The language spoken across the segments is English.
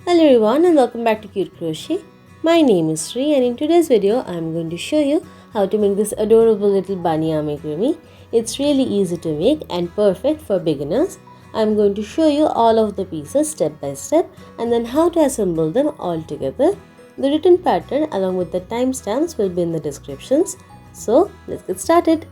Hello everyone and welcome back to Cute Crochet. My name is Sri and in today's video I am going to show you how to make this adorable little bunny amigurumi. It's really easy to make and perfect for beginners. I am going to show you all of the pieces step by step and then how to assemble them all together. The written pattern along with the timestamps will be in the descriptions. So let's get started.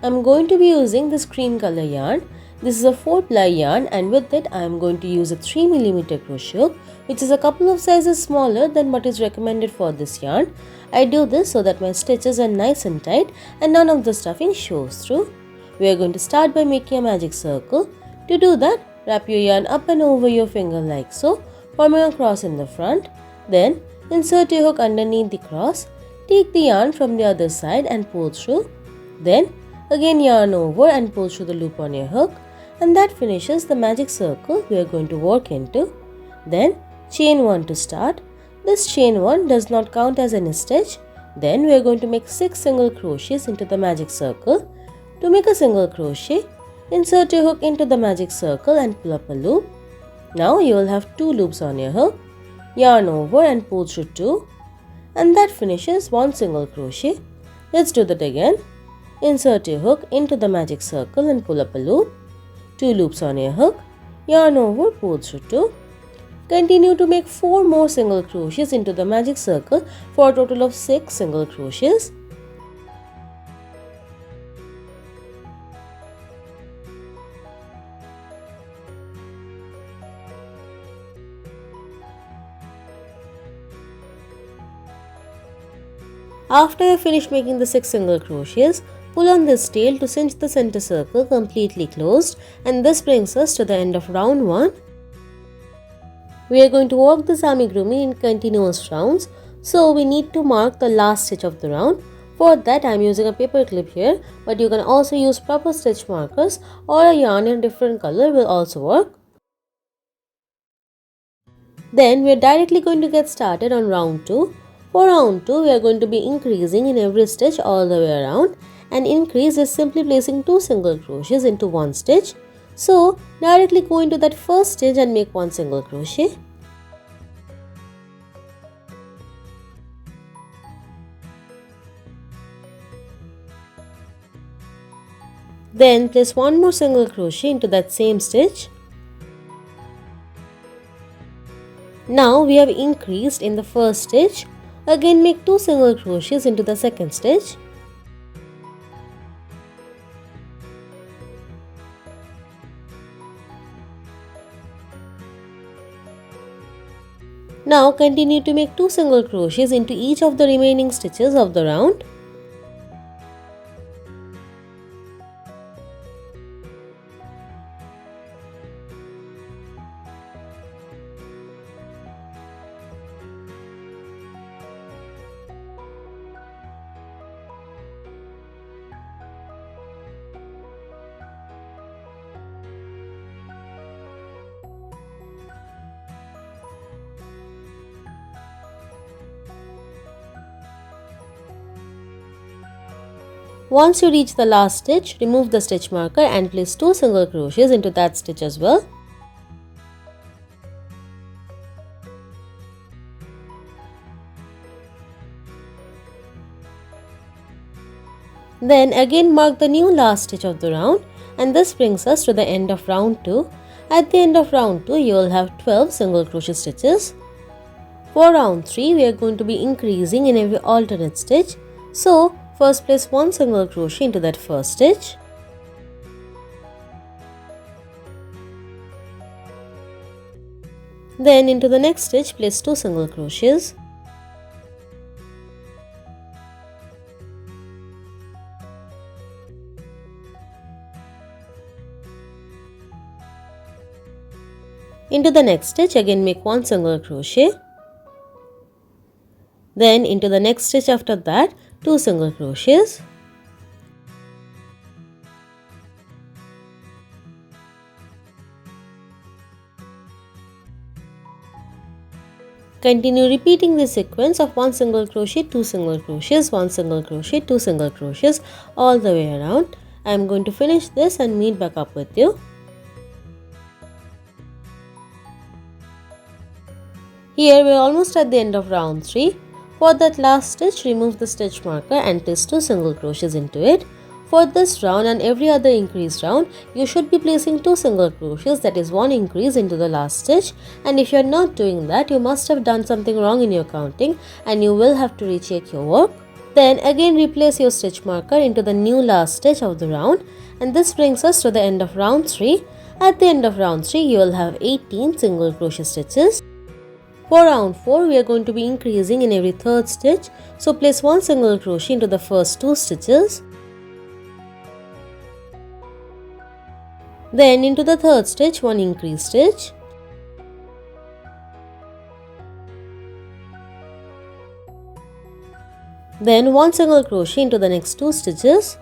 I am going to be using this cream color yarn. This is a 4-ply yarn and with it I am going to use a 3mm crochet hook, which is a couple of sizes smaller than what is recommended for this yarn. I do this so that my stitches are nice and tight and none of the stuffing shows through. We are going to start by making a magic circle. To do that, wrap your yarn up and over your finger like so, forming a cross in the front. Then insert your hook underneath the cross. Take the yarn from the other side and pull through. Then again yarn over and pull through the loop on your hook. And that finishes the magic circle we are going to work into. Then chain 1 to start. This chain 1 does not count as any stitch. Then we are going to make 6 single crochets into the magic circle. To make a single crochet, insert your hook into the magic circle and pull up a loop. Now you will have 2 loops on your hook. Yarn over and pull through 2. And that finishes 1 single crochet. Let's do that again. Insert your hook into the magic circle and pull up a loop. 2 loops on your hook, yarn over, pull through 2. Continue to make 4 more single crochets into the magic circle for a total of 6 single crochets. After you finish making the 6 single crochets, pull on this tail to cinch the center circle completely closed, and this brings us to the end of round 1. We are going to work this amigurumi in continuous rounds, so we need to mark the last stitch of the round. For that I am using a paper clip here, but you can also use proper stitch markers or a yarn in a different color will also work. Then we are directly going to get started on round 2. For round 2 we are going to be increasing in every stitch all the way around. An increase is simply placing 2 single crochets into one stitch. So directly go into that first stitch and make 1 single crochet. Then place 1 more single crochet into that same stitch. Now we have increased in the first stitch. Again make 2 single crochets into the second stitch. Now continue to make 2 single crochets into each of the remaining stitches of the round. Once you reach the last stitch, remove the stitch marker and place 2 single crochets into that stitch as well. Then again mark the new last stitch of the round, and this brings us to the end of round 2. At the end of round 2 you will have 12 single crochet stitches. For round 3 we are going to be increasing in every alternate stitch. So first place 1 single crochet into that first stitch. Then into the next stitch place 2 single crochets. Into the next stitch again make 1 single crochet. Then into the next stitch after that 2 single crochets. Continue repeating this sequence of 1 single crochet, 2 single crochets, 1 single crochet, 2 single crochets all the way around. I am going to finish this and meet back up with you. Here we are almost at the end of round 3. For that last stitch, remove the stitch marker and twist 2 single crochets into it. For this round and every other increased round, you should be placing 2 single crochets, that is 1 increase into the last stitch, and if you are not doing that, you must have done something wrong in your counting and you will have to recheck your work. Then again replace your stitch marker into the new last stitch of the round, and this brings us to the end of round 3. At the end of round 3, you will have 18 single crochet stitches. For round 4, we are going to be increasing in every third stitch, so place 1 single crochet into the first 2 stitches. Then into the third stitch, 1 increase stitch. Then 1 single crochet into the next 2 stitches.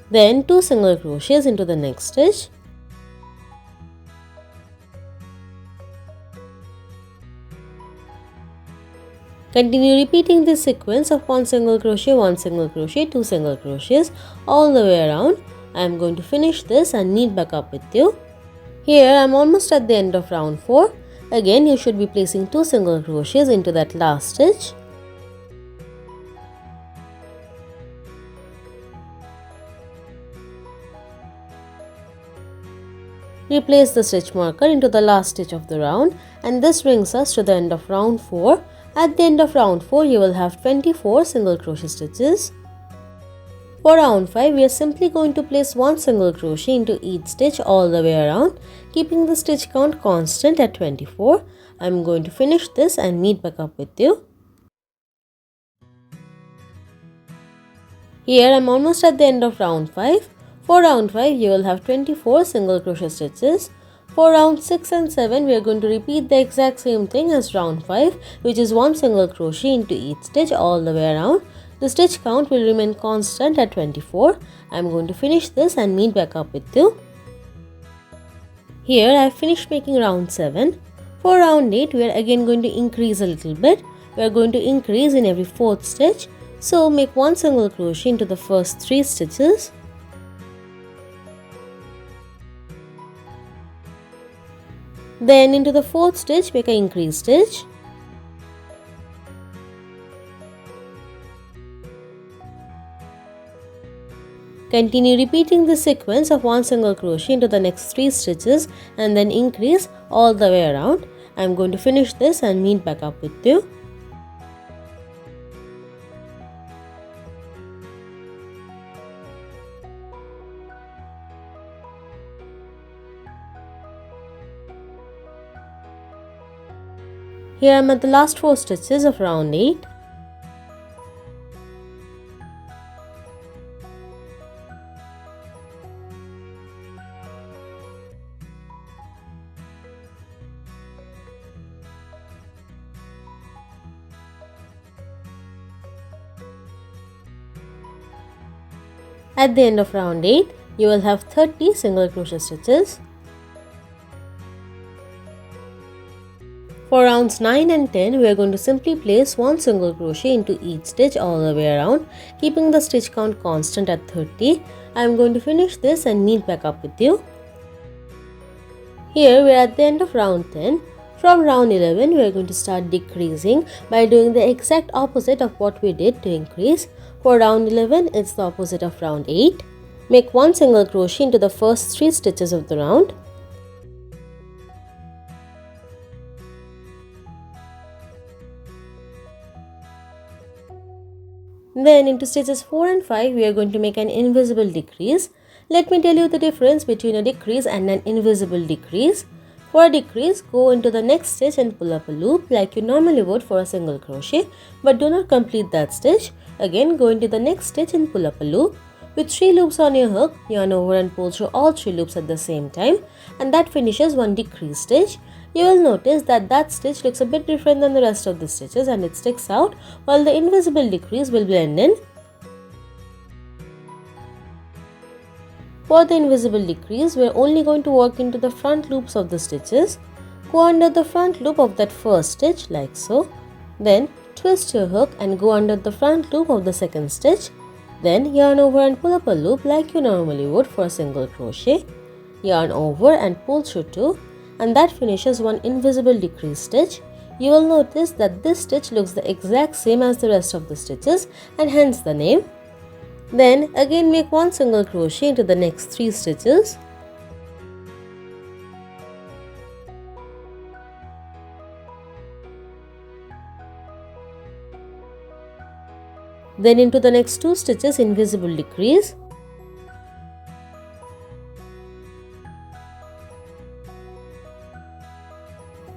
Then 2 single crochets into the next stitch. Continue repeating this sequence of 1 single crochet, 1 single crochet, 2 single crochets all the way around. I am going to finish this and knit back up with you. Here I am almost at the end of round 4. Again you should be placing 2 single crochets into that last stitch. Replace the stitch marker into the last stitch of the round, and this brings us to the end of round 4. At the end of round 4, you will have 24 single crochet stitches. For round 5, we are simply going to place 1 single crochet into each stitch all the way around, keeping the stitch count constant at 24. I am going to finish this and knit back up with you. Here I am almost at the end of round 5. For round 5, you will have 24 single crochet stitches. For round 6 and 7, we are going to repeat the exact same thing as round 5, which is 1 single crochet into each stitch all the way around. The stitch count will remain constant at 24. I am going to finish this and meet back up with you. Here I have finished making round 7. For round 8, we are again going to increase a little bit. We are going to increase in every 4th stitch. So make 1 single crochet into the first 3 stitches. Then into the 4th stitch, make an increase stitch. Continue repeating this sequence of 1 single crochet into the next 3 stitches and then increase all the way around. I am going to finish this and meet back up with you. Here I am at the last 4 stitches of round 8. At the end of round 8, you will have 30 single crochet stitches. For rounds 9 and 10, we are going to simply place 1 single crochet into each stitch all the way around, keeping the stitch count constant at 30. I am going to finish this and knit back up with you. Here we are at the end of round 10. From round 11, we are going to start decreasing by doing the exact opposite of what we did to increase. For round 11, it's the opposite of round 8. Make 1 single crochet into the first 3 stitches of the round. Then into stitches 4 and 5, we are going to make an invisible decrease. Let me tell you the difference between a decrease and an invisible decrease. For a decrease, go into the next stitch and pull up a loop like you normally would for a single crochet, but do not complete that stitch. Again, go into the next stitch and pull up a loop. With 3 loops on your hook, yarn over and pull through all 3 loops at the same time, and that finishes one decrease stitch. You will notice that that stitch looks a bit different than the rest of the stitches and it sticks out, while the invisible decrease will blend in. For the invisible decrease, we are only going to work into the front loops of the stitches. Go under the front loop of that first stitch like so. Then twist your hook and go under the front loop of the second stitch. Then yarn over and pull up a loop like you normally would for a single crochet. Yarn over and pull through 2, and that finishes one invisible decrease stitch. You will notice that this stitch looks the exact same as the rest of the stitches and hence the name. Then again make one single crochet into the next 3 stitches. Then into the next 2 stitches invisible decrease.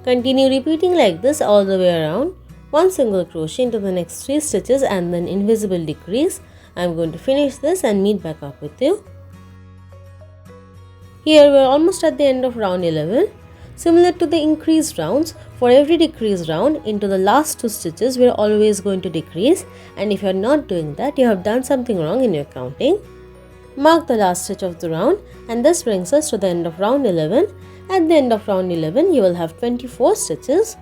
Continue repeating like this all the way around. One single crochet into the next 3 stitches and then invisible decrease. I am going to finish this and meet back up with you. Here we are almost at the end of round 11. Similar to the increased rounds, for every decreased round into the last 2 stitches we are always going to decrease, and if you are not doing that, you have done something wrong in your counting. Mark the last stitch of the round, and this brings us to the end of round 11. At the end of round 11 you will have 24 stitches.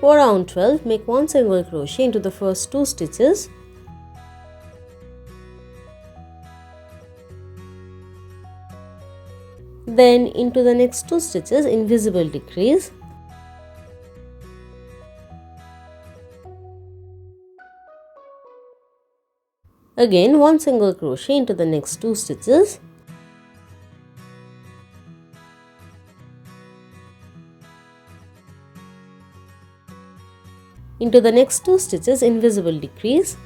For round 12, make one single crochet into the first 2 stitches. Then into the next 2 stitches invisible decrease. Again one single crochet into the next 2 stitches. Into the next 2 stitches invisible decrease.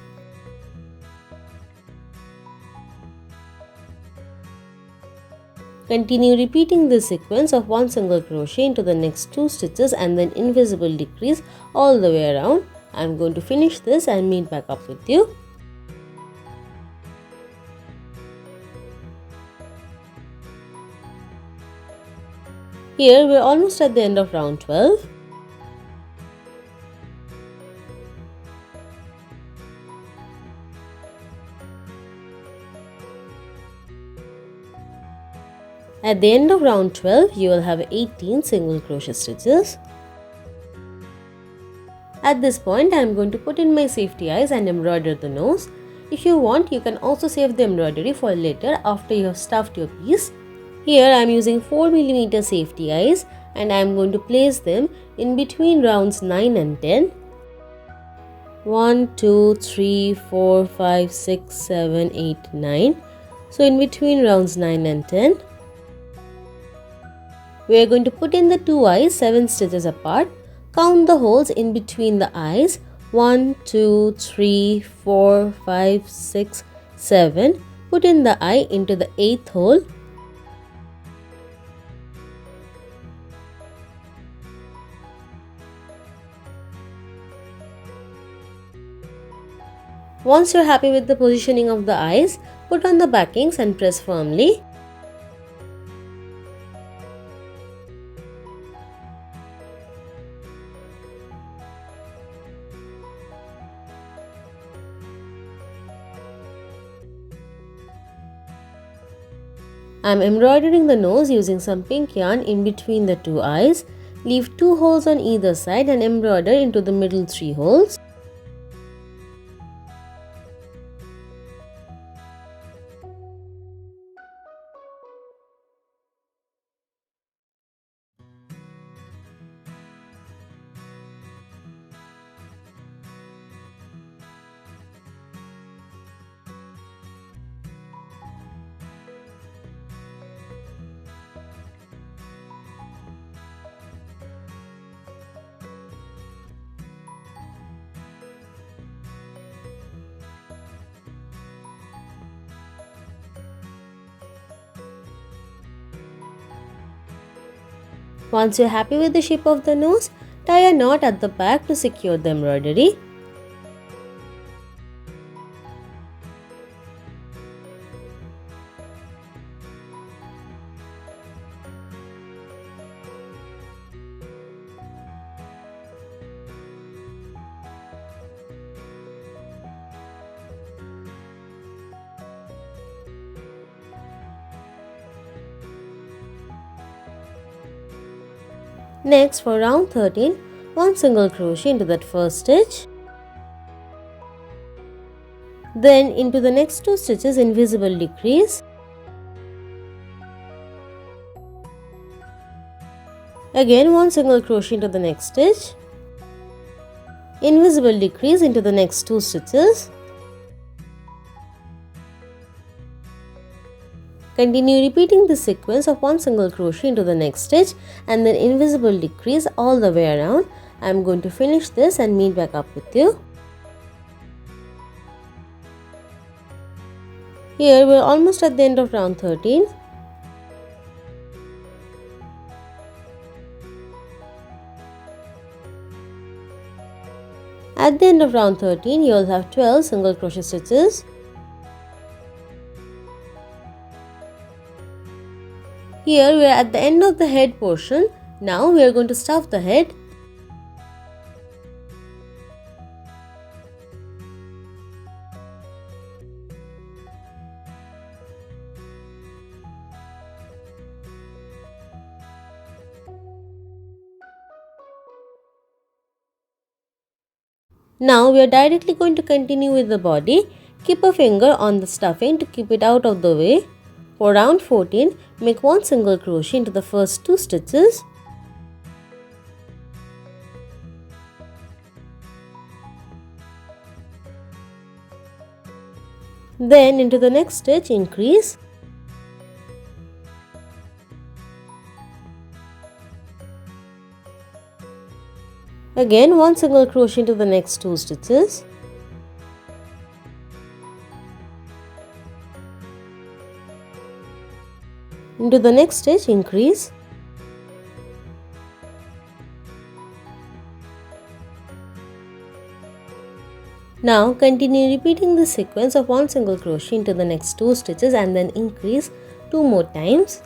Continue repeating this sequence of one single crochet into the next 2 stitches and then invisible decrease all the way around. I am going to finish this and meet back up with you. Here we are almost at the end of round 12. At the end of round 12, you will have 18 single crochet stitches. At this point, I am going to put in my safety eyes and embroider the nose. If you want, you can also save the embroidery for later after you have stuffed your piece. Here I am using 4mm safety eyes and I am going to place them in between rounds 9 and 10. 1, 2, 3, 4, 5, 6, 7, 8, 9. So in between rounds 9 and 10. We are going to put in the 2 eyes 7 stitches apart. Count the holes in between the eyes. 1, 2, 3, 4, 5, 6, 7. Put in the eye into the 8th hole. Once you are happy with the positioning of the eyes, put on the backings and press firmly. I am embroidering the nose using some pink yarn in between the 2 eyes. Leave 2 holes on either side and embroider into the middle 3 holes. Once you are happy with the shape of the nose, tie a knot at the back to secure the embroidery. Next, for round 13, one single crochet into that first stitch. Then into the next 2 stitches, invisible decrease. Again, one single crochet into the next stitch. Invisible decrease into the next 2 stitches. Continue repeating this sequence of one single crochet into the next stitch and then invisible decrease all the way around. I am going to finish this and meet back up with you. Here we are almost at the end of round 13. At the end of round 13, you will have 12 single crochet stitches. Here we are at the end of the head portion. Now we are going to stuff the head. Now we are directly going to continue with the body. Keep a finger on the stuffing to keep it out of the way. For round 14, make one single crochet into the first 2 stitches. Then into the next stitch, increase. Again, one single crochet into the next 2 stitches. Into the next stitch, increase. Now continue repeating this sequence of one single crochet into the next 2 stitches and then increase 2 more times.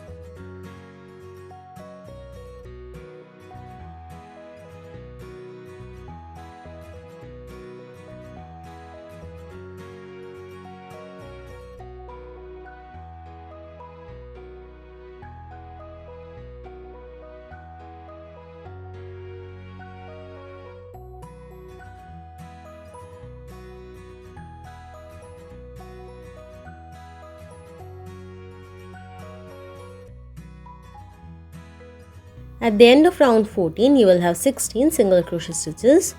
At the end of round 14, you will have 16 single crochet stitches.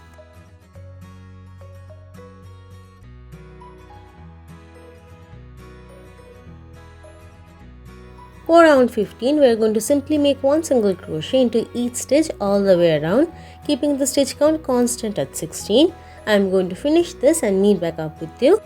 For round 15, we are going to simply make one single crochet into each stitch all the way around, keeping the stitch count constant at 16. I am going to finish this and meet back up with you.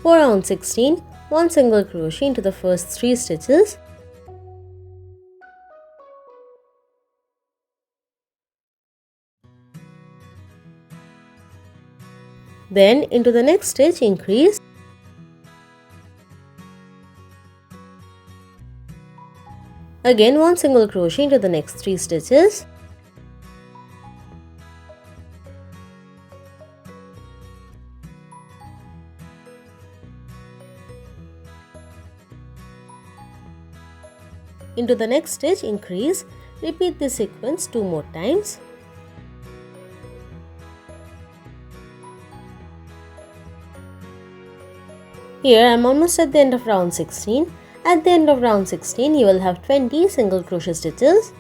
For round 16, one single crochet into the first 3 stitches. Then into the next stitch, increase. Again, one single crochet into the next 3 stitches. Into the next stitch, increase. Repeat this sequence 2 more times. Here I am almost at the end of round 16. At the end of round 16, you will have 20 single crochet stitches.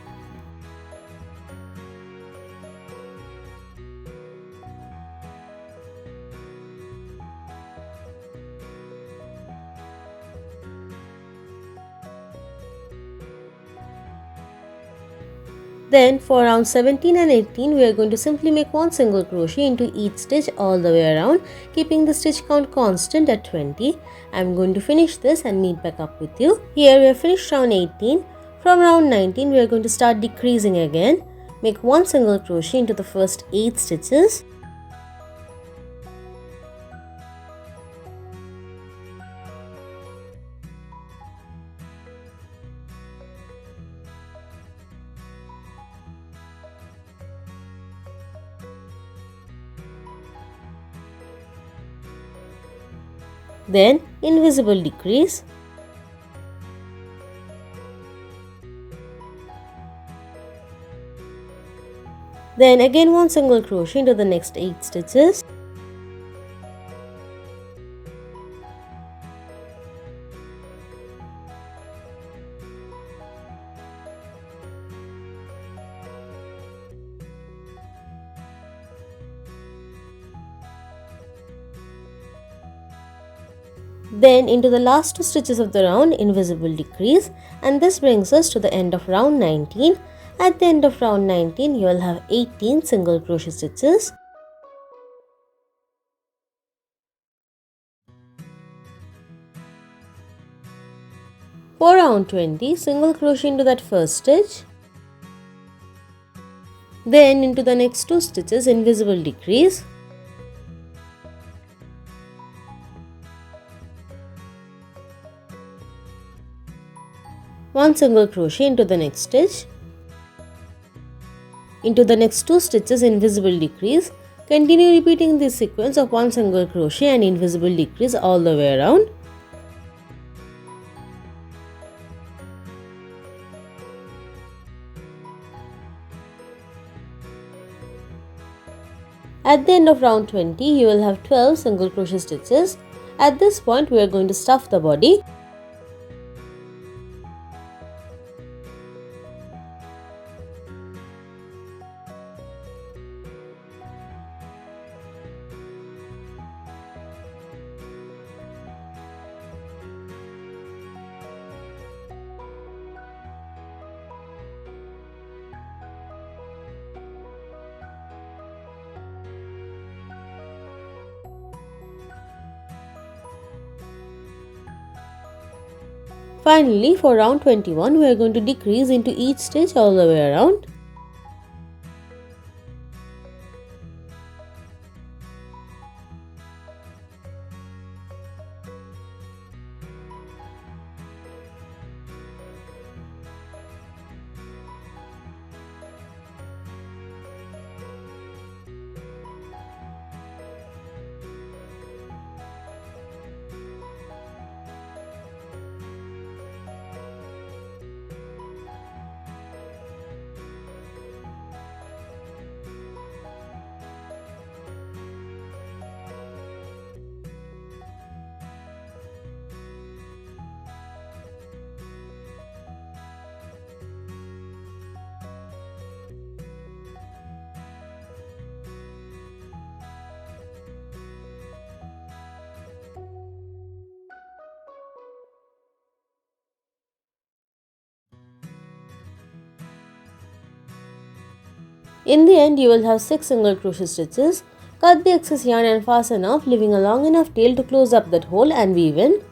Then for round 17 and 18, we are going to simply make one single crochet into each stitch all the way around, keeping the stitch count constant at 20. I am going to finish this and meet back up with you. Here we have finished round 18. From round 19, we are going to start decreasing again. Make one single crochet into the first 8 stitches. then invisible decrease, then again 1 single crochet into the next 8 stitches, then into the last 2 stitches of the round invisible decrease, and this brings us to the end of round 19. At the end of round 19 you will have 18 single crochet stitches. For round 20, single crochet into that first stitch, then into the next 2 stitches invisible decrease, one single crochet into the next stitch, into the next 2 stitches invisible decrease. Continue repeating this sequence of 1 single crochet and invisible decrease all the way around. At the end of round 20 you will have 12 single crochet stitches. At this point we are going to stuff the body. Finally, for round 21, we are going to decrease into each stitch all the way around. In the end, you will have 6 single crochet stitches. Cut the excess yarn and fasten off, leaving a long enough tail to close up that hole and weave in.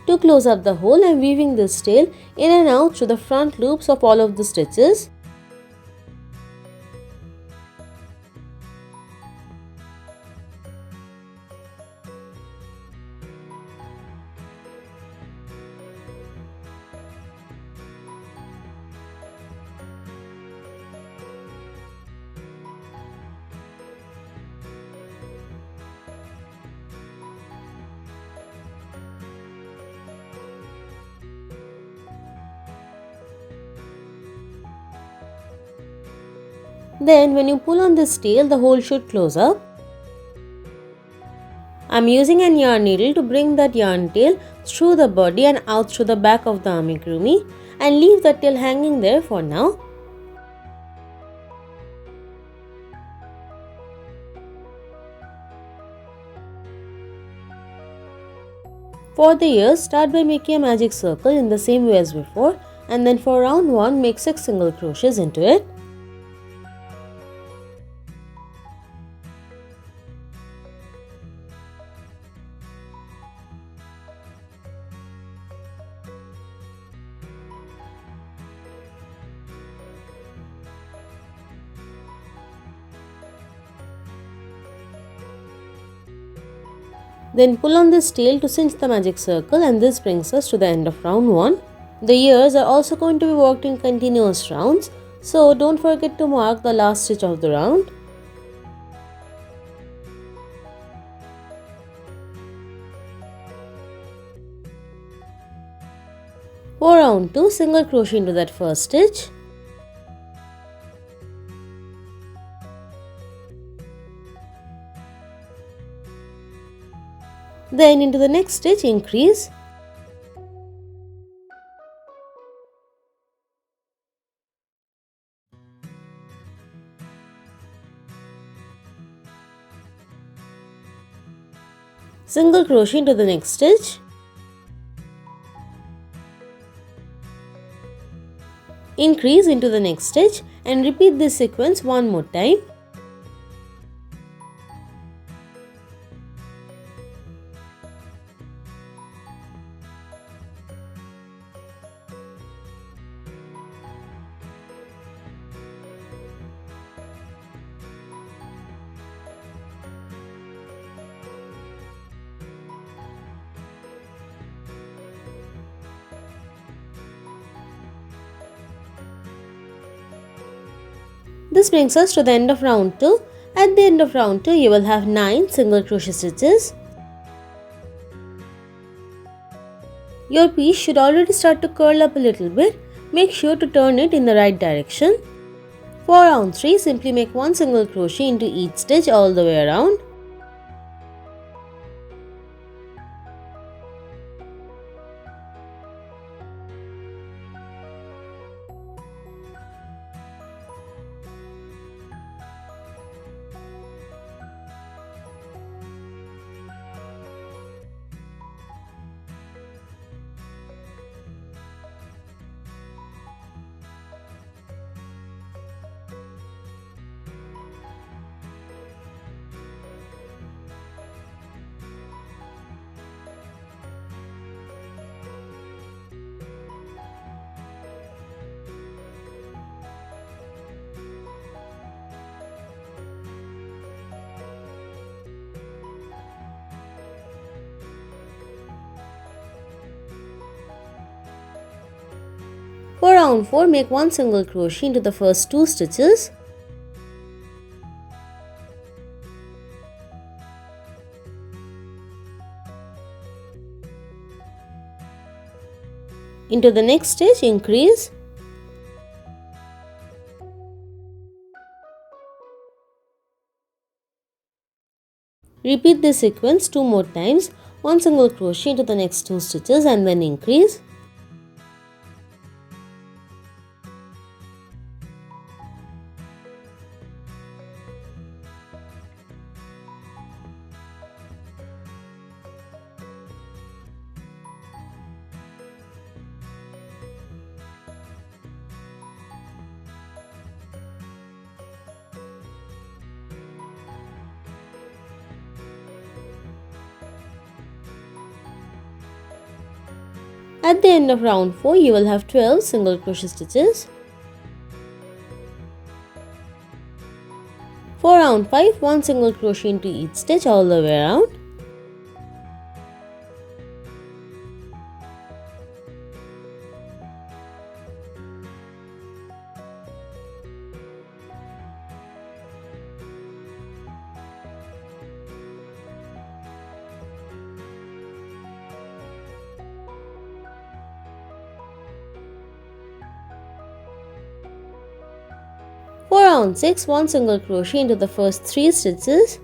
To close up the hole, I am weaving this tail in and out through the front loops of all of the stitches. Then when you pull on this tail, the hole should close up. I am using an yarn needle to bring that yarn tail through the body and out through the back of the amigurumi, and leave the tail hanging there for now. For the ears, start by making a magic circle in the same way as before, and then for round 1 make 6 single crochets into it. Then pull on this tail to cinch the magic circle, and this brings us to the end of round 1. The ears are also going to be worked in continuous rounds, so don't forget to mark the last stitch of the round. For round 2, single crochet into that first stitch. Then into the next stitch, increase. Single crochet into the next stitch. Increase into the next stitch and repeat this sequence one more time. This brings us to the end of round 2. At the end of round 2, you will have 9 single crochet stitches. Your piece should already start to curl up a little bit. Make sure to turn it in the right direction. For round 3, simply make one single crochet into each stitch all the way around. For round 4, make one single crochet into the first 2 stitches. Into the next stitch, increase. Repeat this sequence 2 more times. One single crochet into the next 2 stitches and then increase. At the end of round 4, you will have 12 single crochet stitches. For round 5, one single crochet into each stitch all the way around. For round 6, one single crochet into the first 3 stitches.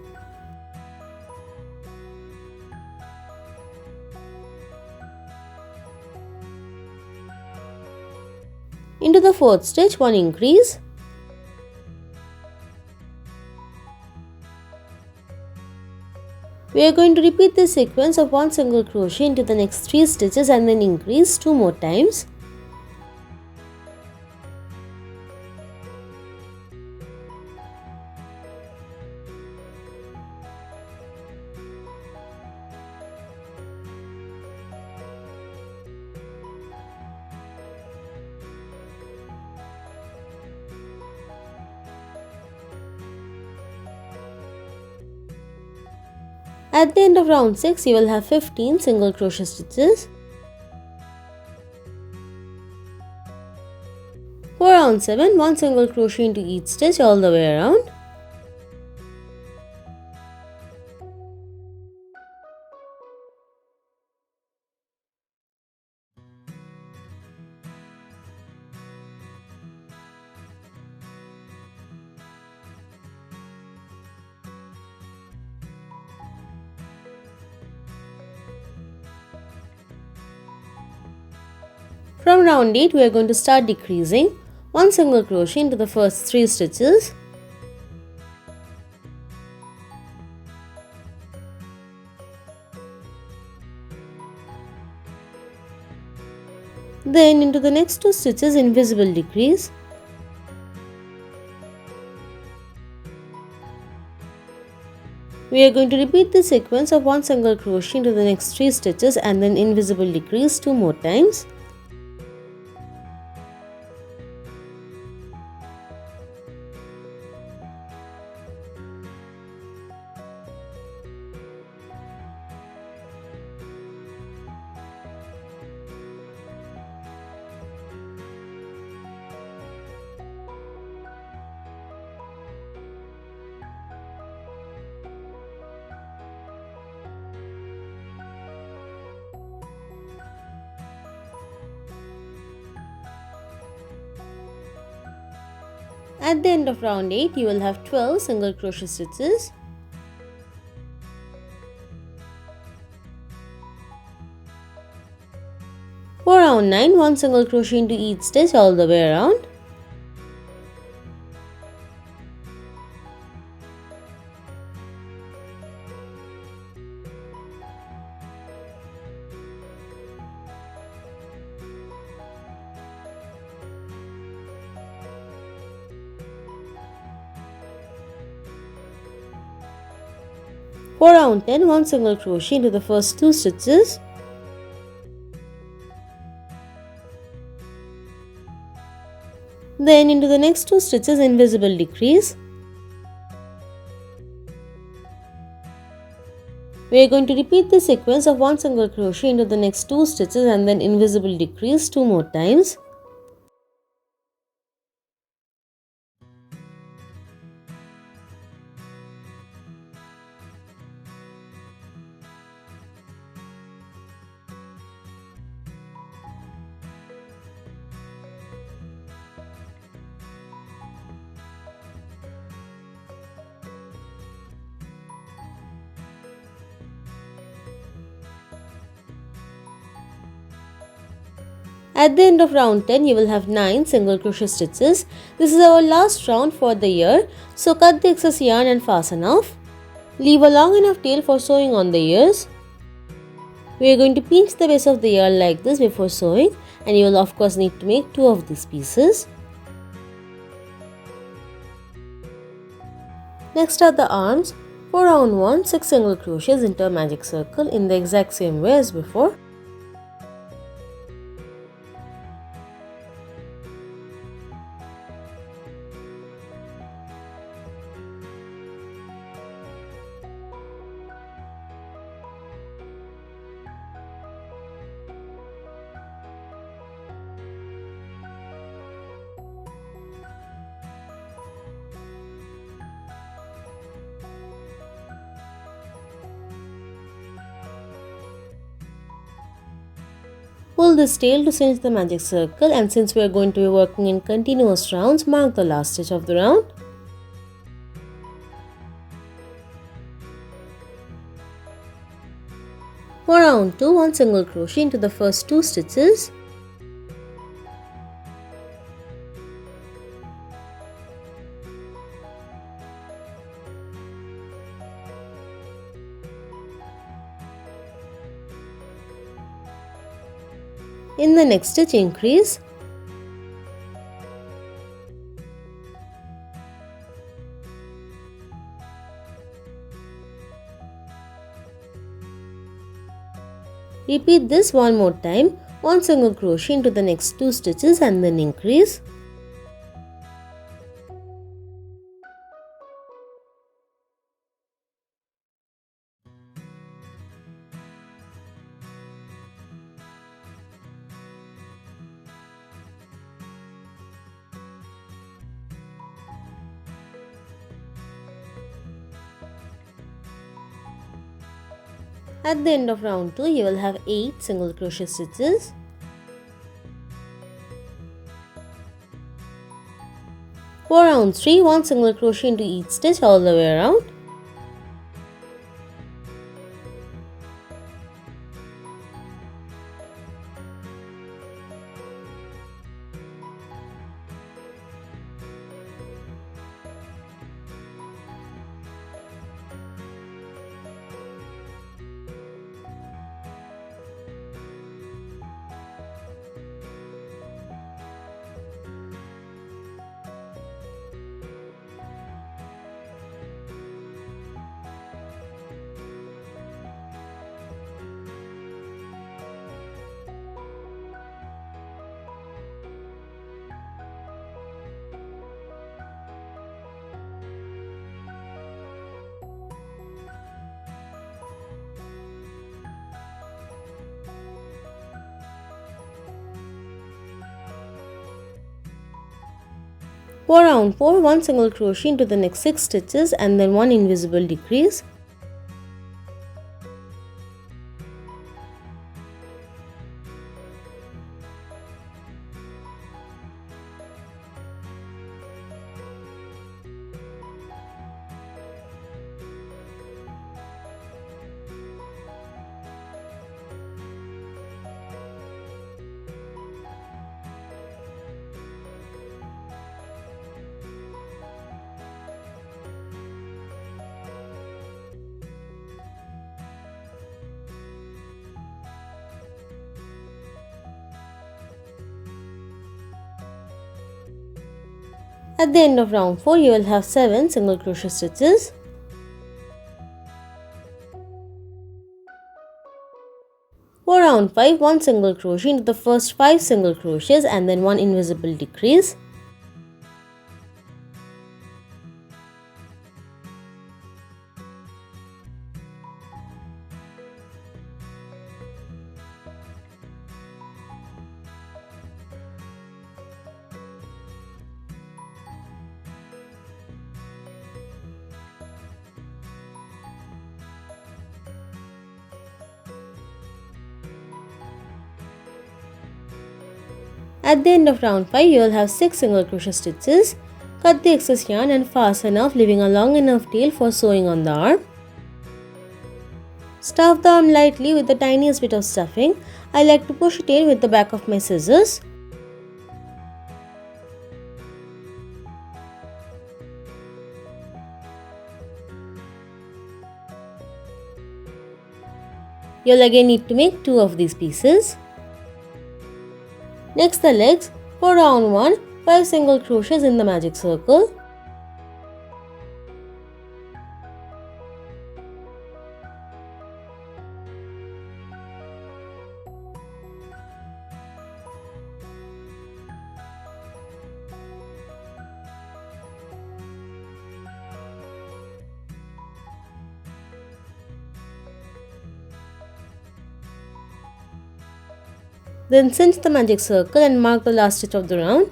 Into the 4th stitch, one increase. We are going to repeat this sequence of one single crochet into the next 3 stitches and then increase 2 more times. At the end of round 6, you will have 15 single crochet stitches. For round 7, one single crochet into each stitch all the way around. From round 8 we are going to start decreasing. 1 single crochet into the first 3 stitches. Then into the next 2 stitches invisible decrease. We are going to repeat the sequence of 1 single crochet into the next 3 stitches and then invisible decrease 2 more times. At the end of round 8, you will have 12 single crochet stitches. For round 9, 1 single crochet into each stitch all the way around. For round 10, 1 single crochet into the first 2 stitches. Then into the next 2 stitches invisible decrease. We are going to repeat the sequence of 1 single crochet into the next 2 stitches and then invisible decrease 2 more times. At the end of round 10, you will have 9 single crochet stitches. This is our last round for the ear. So cut the excess yarn and fasten off. Leave a long enough tail for sewing on the ears. We are going to pinch the base of the ear like this before sewing, and you will of course need to make 2 of these pieces. Next are the arms. For round 1, 6 single crochets into a magic circle in the exact same way as before. Pull this tail to cinch the magic circle, and since we are going to be working in continuous rounds, mark the last stitch of the round. For round 2, 1 single crochet into the first 2 stitches. In the next stitch, increase. Repeat this one more time. 1 single crochet into the next 2 stitches and then increase. At the end of round 2, you will have 8 single crochet stitches. For round 3, 1 single crochet into each stitch all the way around. For round 4, 1 single crochet into the next 6 stitches and then 1 invisible decrease. At the end of round 4, you will have 7 single crochet stitches. For round 5, 1 single crochet into the first 5 single crochets and then 1 invisible decrease. At the end of round 5, you will have 6 single crochet stitches. Cut the excess yarn and fasten off, leaving a long enough tail for sewing on the arm. Stuff the arm lightly with the tiniest bit of stuffing. I like to push it in with the back of my scissors. You'll again need to make 2 of these pieces. Next, the legs. For round 1, 5 single crochets in the magic circle. Then cinch the magic circle and mark the last stitch of the round.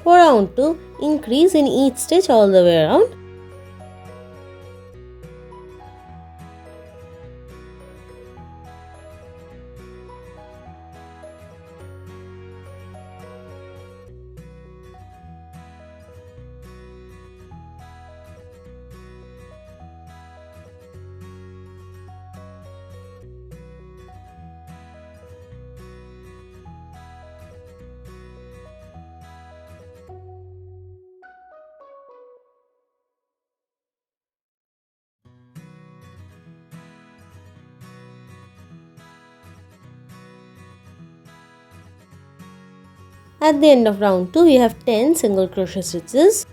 For round 2, increase in each stitch all the way around. At the end of round 2, we have 10 single crochet stitches.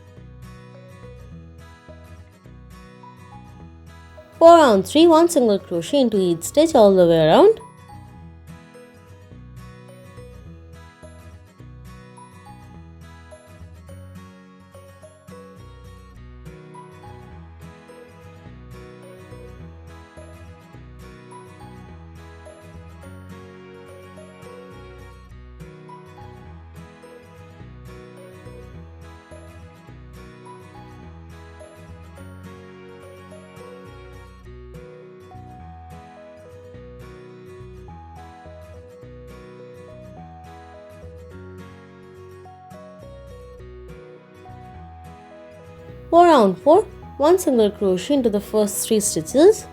For round 3, 1 single crochet into each stitch all the way around. For round 4, 1 single crochet into the first 3 stitches.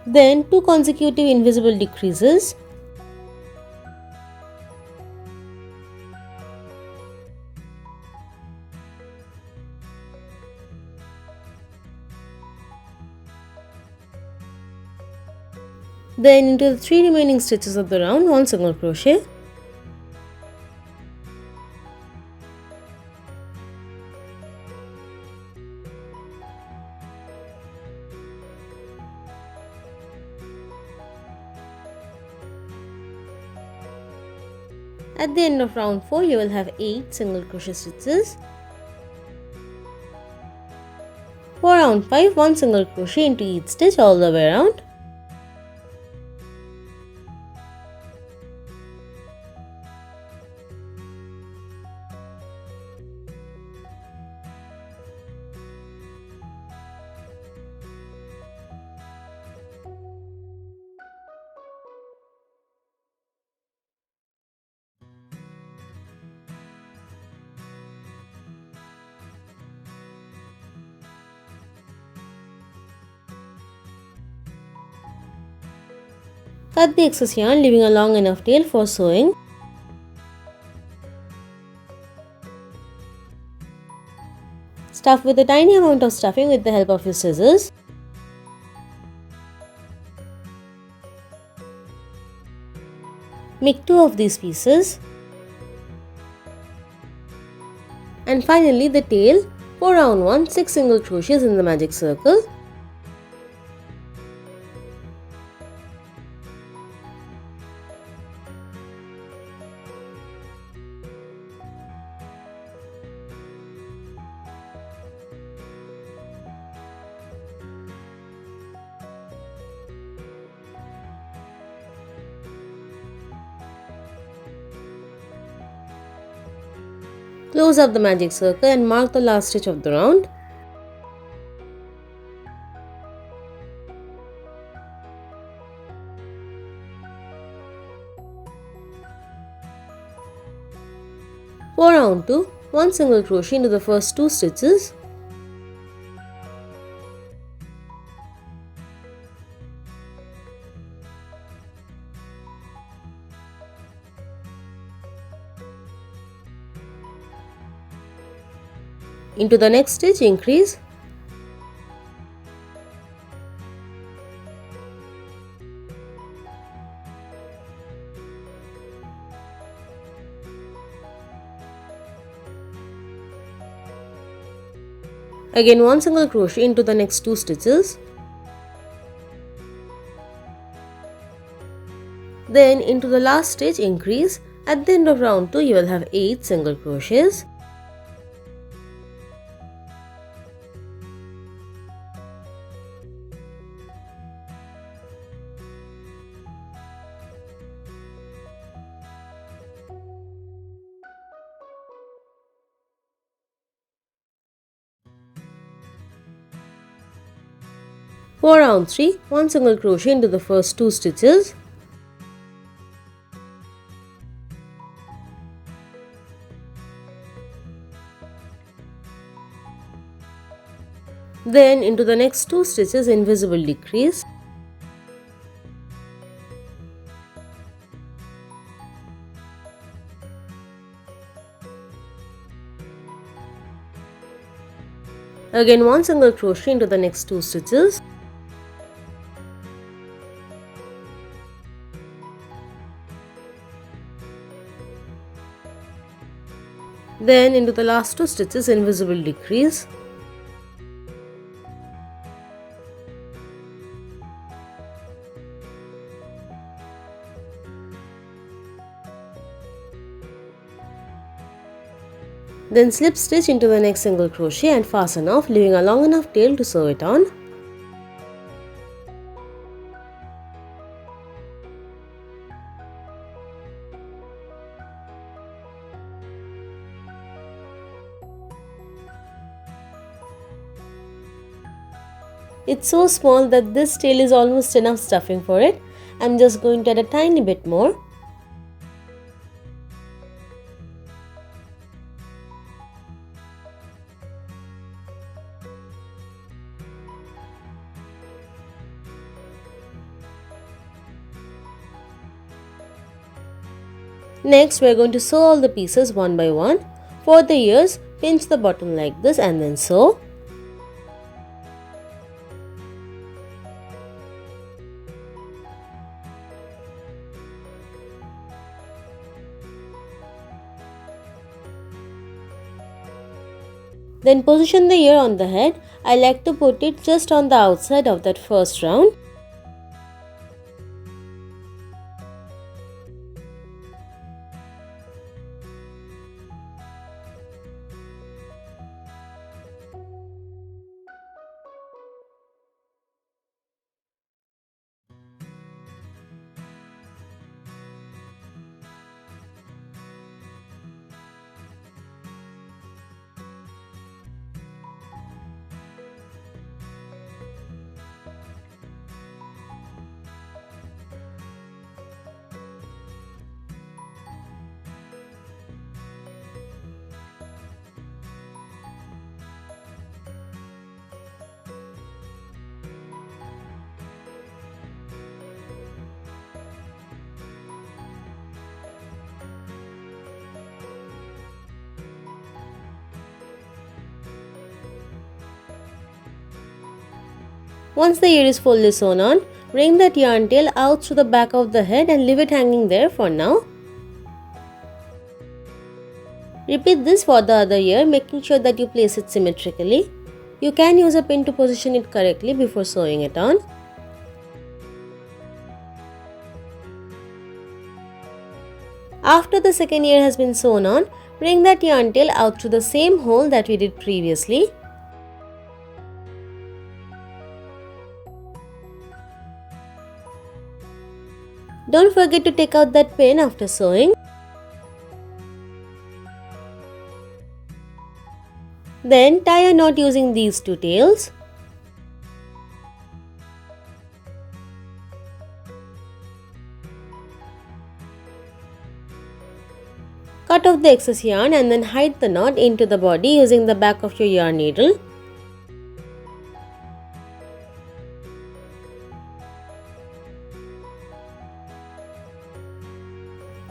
Then 2 consecutive invisible decreases. Then into the 3 remaining stitches of the round, 1 single crochet. At the end of round 4, you will have 8 single crochet stitches. For round 5, 1 single crochet into each stitch all the way around. Cut the excess yarn, leaving a long enough tail for sewing. Stuff with a tiny amount of stuffing with the help of your scissors. Make 2 of these pieces. And finally the tail. For round 1, 6 single crochets in the magic circle. Close up the magic circle and mark the last stitch of the round. For round 2, 1 single crochet into the first 2 stitches. Into the next stitch, increase. Again 1 single crochet into the next 2 stitches. Then into the last stitch, increase. At the end of round 2, you will have 8 single crochets. For round 3, 1 single crochet into the first 2 stitches. Then into the next 2 stitches, invisible decrease. Again 1 single crochet into the next 2 stitches. Then into the last 2 stitches, invisible decrease. Then slip stitch into the next single crochet and fasten off, leaving a long enough tail to sew it on. It's so small that this tail is almost enough stuffing for it. I'm just going to add a tiny bit more. Next, we are going to sew all the pieces one by one. For the ears, pinch the bottom like this and then sew. Then position the ear on the head. I like to put it just on the outside of that first round. Once the ear is fully sewn on, bring that yarn tail out through the back of the head and leave it hanging there for now. Repeat this for the other ear, making sure that you place it symmetrically. You can use a pin to position it correctly before sewing it on. After the second ear has been sewn on, bring that yarn tail out through the same hole that we did previously. Don't forget to take out that pin after sewing. Then tie a knot using these two tails. Cut off the excess yarn and then hide the knot into the body using the back of your yarn needle.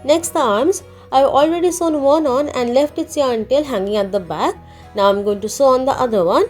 Next, the arms. I have already sewn one on and left its yarn tail hanging at the back. Now I am going to sew on the other one.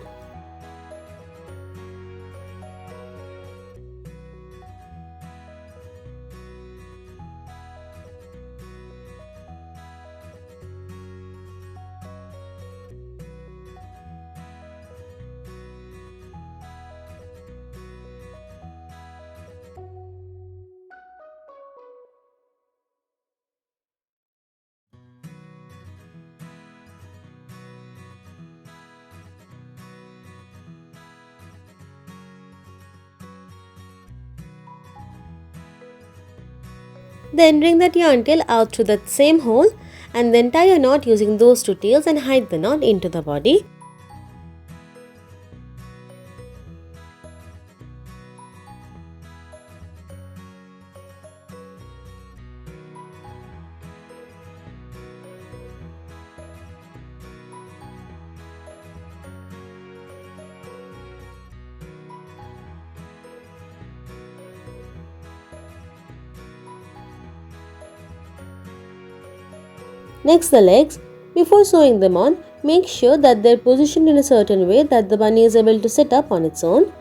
Then bring that yarn tail out through that same hole and then tie a knot using those two tails and hide the knot into the body. Next, the legs. Before sewing them on, make sure that they're positioned in a certain way that the bunny is able to sit up on its own.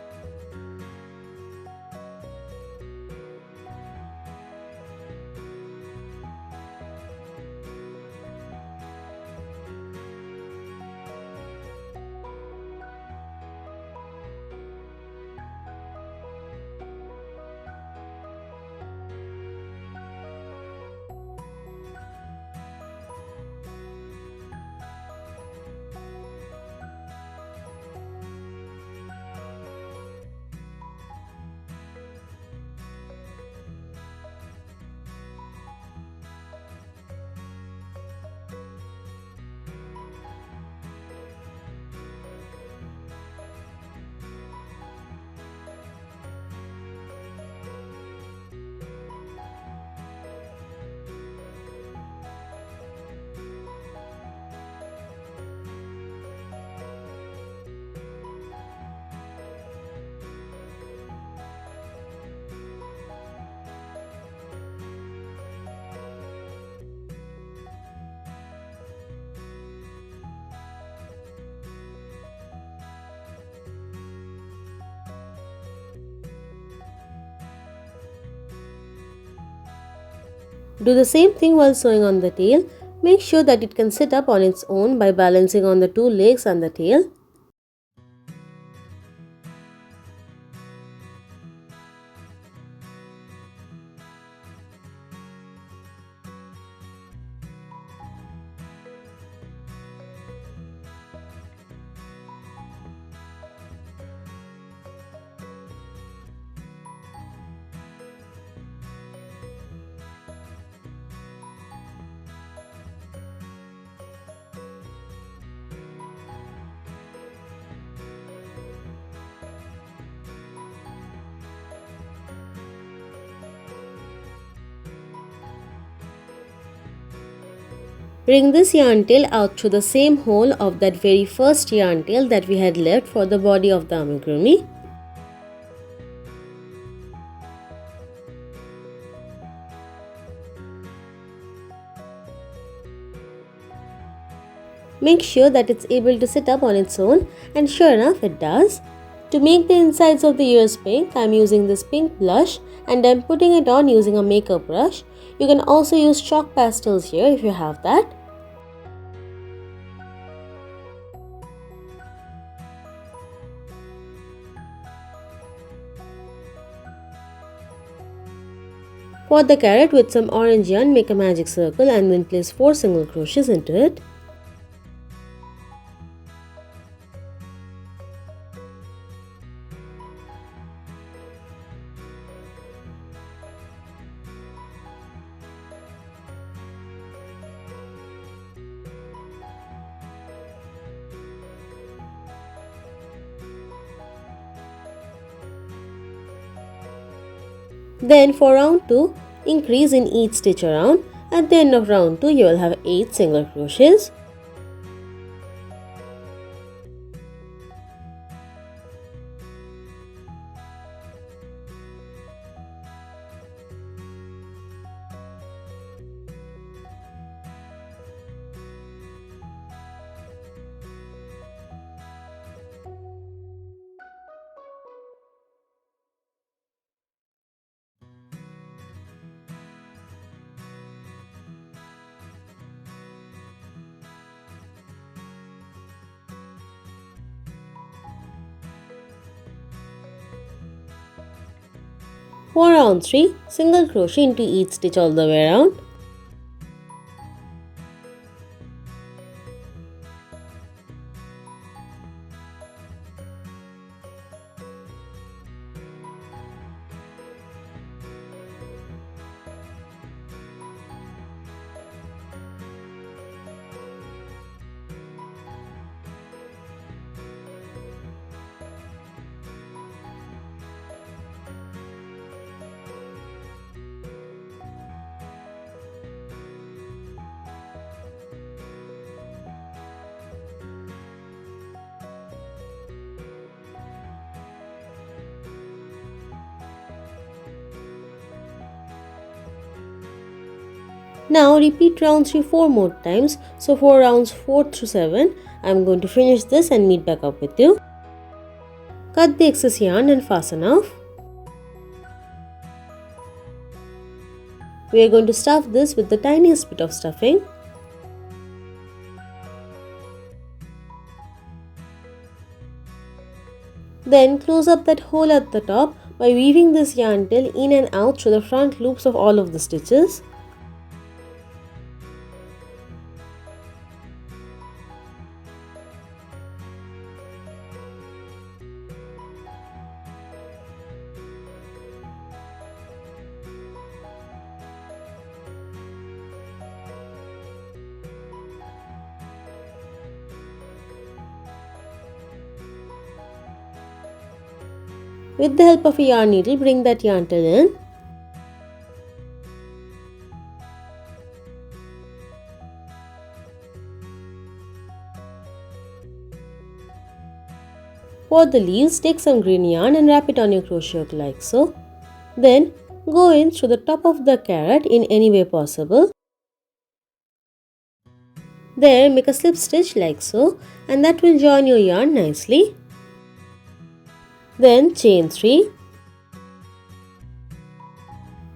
Do the same thing while sewing on the tail. Make sure that it can sit up on its own by balancing on the two legs and the tail. Bring this yarn tail out through the same hole of that very first yarn tail that we had left for the body of the amigurumi. Make sure that it's able to sit up on its own, and sure enough it does. To make the insides of the ears pink, I am using this pink blush and I am putting it on using a makeup brush. You can also use chalk pastels here if you have that. For the carrot, with some orange yarn, make a magic circle and then place 4 single crochets into it. Then for round 2, increase in each stitch around. At the end of round 2, you will have 8 single crochets. For round 3, single crochet into each stitch all the way around. Now repeat round 3 4 more times. So for rounds 4 through 7, I am going to finish this and meet back up with you. Cut the excess yarn and fasten off. We are going to stuff this with the tiniest bit of stuffing. Then close up that hole at the top by weaving this yarn tail in and out through the front loops of all of the stitches. With the help of a yarn needle, bring that yarn tail in. For the leaves, take some green yarn and wrap it on your crochet hook like so. Then go in through the top of the carrot in any way possible. There, make a slip stitch like so, and that will join your yarn nicely. Then chain 3.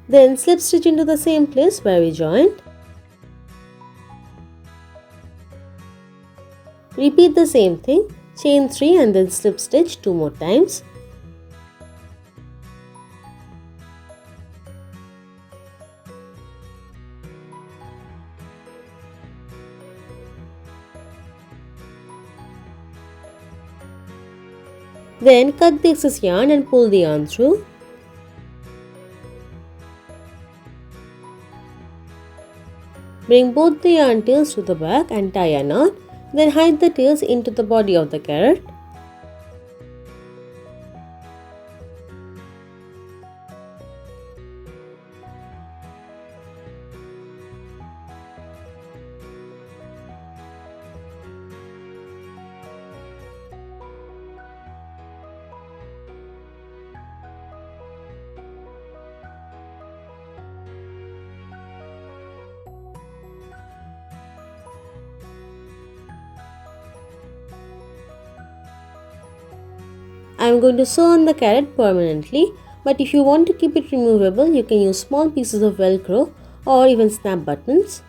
Then slip stitch into the same place where we joined. Repeat the same thing, chain 3 and then slip stitch 2 more times. Then cut the excess yarn and pull the yarn through. Bring both the yarn tails to the back and tie a knot. Then hide the tails into the body of the carrot. I'm going to sew on the carrot permanently, but if you want to keep it removable, you can use small pieces of velcro or even snap buttons.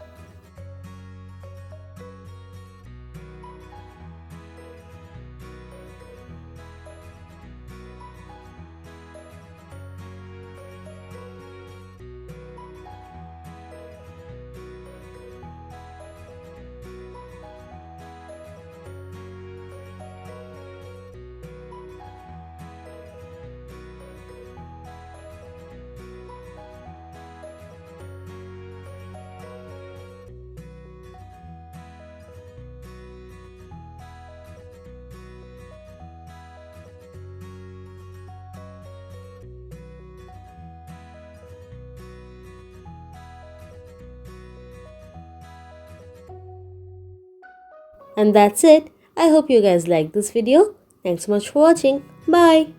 And that's it. I hope you guys liked this video. Thanks so much for watching. Bye.